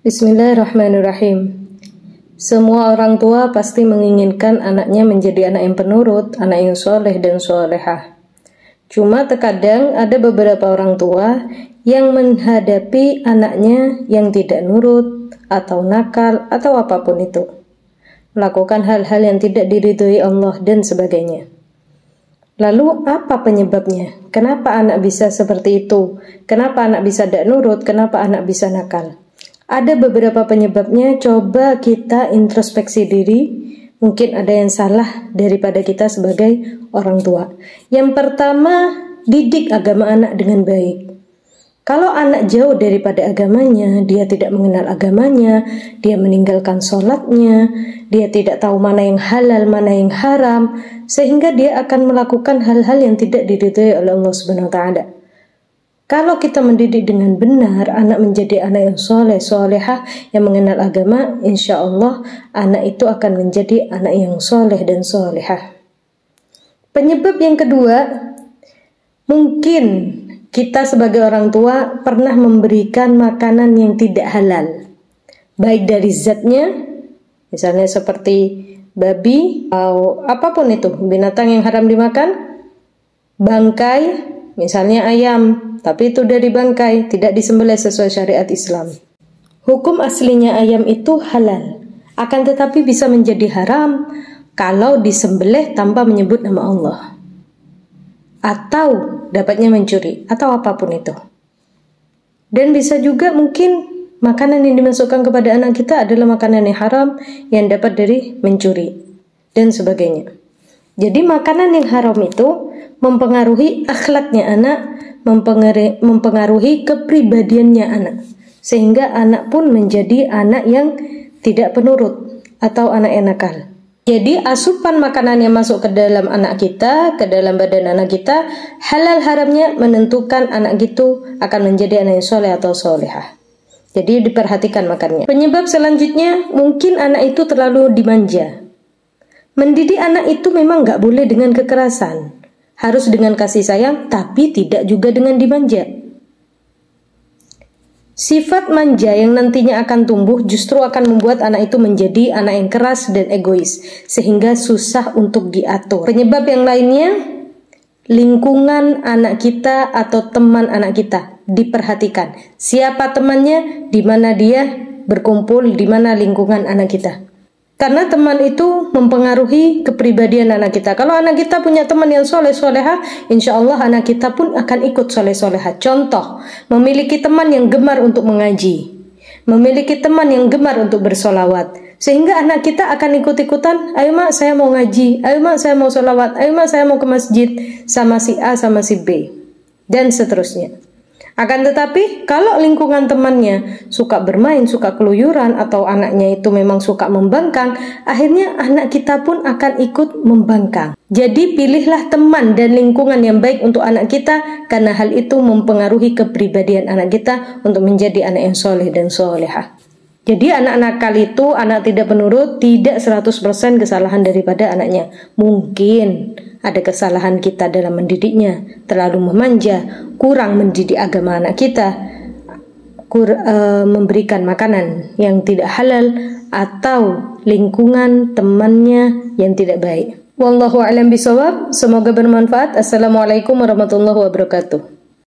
Bismillahirrahmanirrahim. Semua orang tua pasti menginginkan anaknya menjadi anak yang penurut, anak yang soleh dan solehah. Cuma terkadang ada beberapa orang tua yang menghadapi anaknya yang tidak nurut atau nakal atau apapun itu, melakukan hal-hal yang tidak diridhoi Allah dan sebagainya. Lalu apa penyebabnya? Kenapa anak bisa seperti itu? Kenapa anak bisa tidak nurut? Kenapa anak bisa nakal? Ada beberapa penyebabnya. Coba kita introspeksi diri. Mungkin ada yang salah daripada kita sebagai orang tua. Yang pertama, didik agama anak dengan baik. Kalau anak jauh daripada agamanya, dia tidak mengenal agamanya, dia meninggalkan sholatnya, dia tidak tahu mana yang halal, mana yang haram, sehingga dia akan melakukan hal-hal yang tidak diridhoi oleh Allah Subhanahu wa Ta'ala. Kalau kita mendidik dengan benar, anak menjadi anak yang soleh, solehah, yang mengenal agama, insya Allah anak itu akan menjadi anak yang soleh dan solehah. Penyebab yang kedua, mungkin kita sebagai orang tua pernah memberikan makanan yang tidak halal, baik dari zatnya, misalnya seperti babi atau apapun itu, binatang yang haram dimakan, bangkai, misalnya ayam, tapi itu dari bangkai, tidak disembelih sesuai syariat Islam. Hukum aslinya ayam itu halal, akan tetapi bisa menjadi haram kalau disembelih tanpa menyebut nama Allah, atau dapatnya mencuri, atau apapun itu. Dan bisa juga mungkin makanan yang dimasukkan kepada anak kita adalah makanan yang haram yang dapat dari mencuri dan sebagainya. Jadi makanan yang haram itu mempengaruhi akhlaknya anak, mempengaruhi kepribadiannya anak, sehingga anak pun menjadi anak yang tidak penurut atau anak yang nakal. Jadi asupan makanan yang masuk ke dalam anak kita, ke dalam badan anak kita, halal haramnya menentukan anak itu akan menjadi anak yang soleh atau solehah. Jadi diperhatikan makannya. Penyebab selanjutnya, mungkin anak itu terlalu dimanja. Mendidik anak itu memang gak boleh dengan kekerasan, harus dengan kasih sayang, tapi tidak juga dengan dimanja. Sifat manja yang nantinya akan tumbuh justru akan membuat anak itu menjadi anak yang keras dan egois, sehingga susah untuk diatur. Penyebab yang lainnya, lingkungan anak kita atau teman anak kita diperhatikan. Siapa temannya, di mana dia berkumpul, di mana lingkungan anak kita. Karena teman itu mempengaruhi kepribadian anak kita. Kalau anak kita punya teman yang soleh solehah, insya Allah anak kita pun akan ikut soleh solehah. Contoh, memiliki teman yang gemar untuk mengaji, memiliki teman yang gemar untuk bersolawat, sehingga anak kita akan ikut-ikutan. Ayo mak, saya mau ngaji. Ayo mak, saya mau solawat. Ayo mak, saya mau ke masjid sama si A sama si B, dan seterusnya. Akan tetapi kalau lingkungan temannya suka bermain, suka keluyuran, atau anaknya itu memang suka membangkang, akhirnya anak kita pun akan ikut membangkang. Jadi pilihlah teman dan lingkungan yang baik untuk anak kita, karena hal itu mempengaruhi kepribadian anak kita untuk menjadi anak yang soleh dan solehah. Jadi anak nakal itu, anak tidak penurut, tidak 100% kesalahan daripada anaknya. Mungkin ada kesalahan kita dalam mendidiknya, terlalu memanja, kurang mendidik agama anak kita, memberikan makanan yang tidak halal, atau lingkungan temannya yang tidak baik. Wallahu a'lam bishawab. Semoga bermanfaat. Assalamualaikum warahmatullahi wabarakatuh.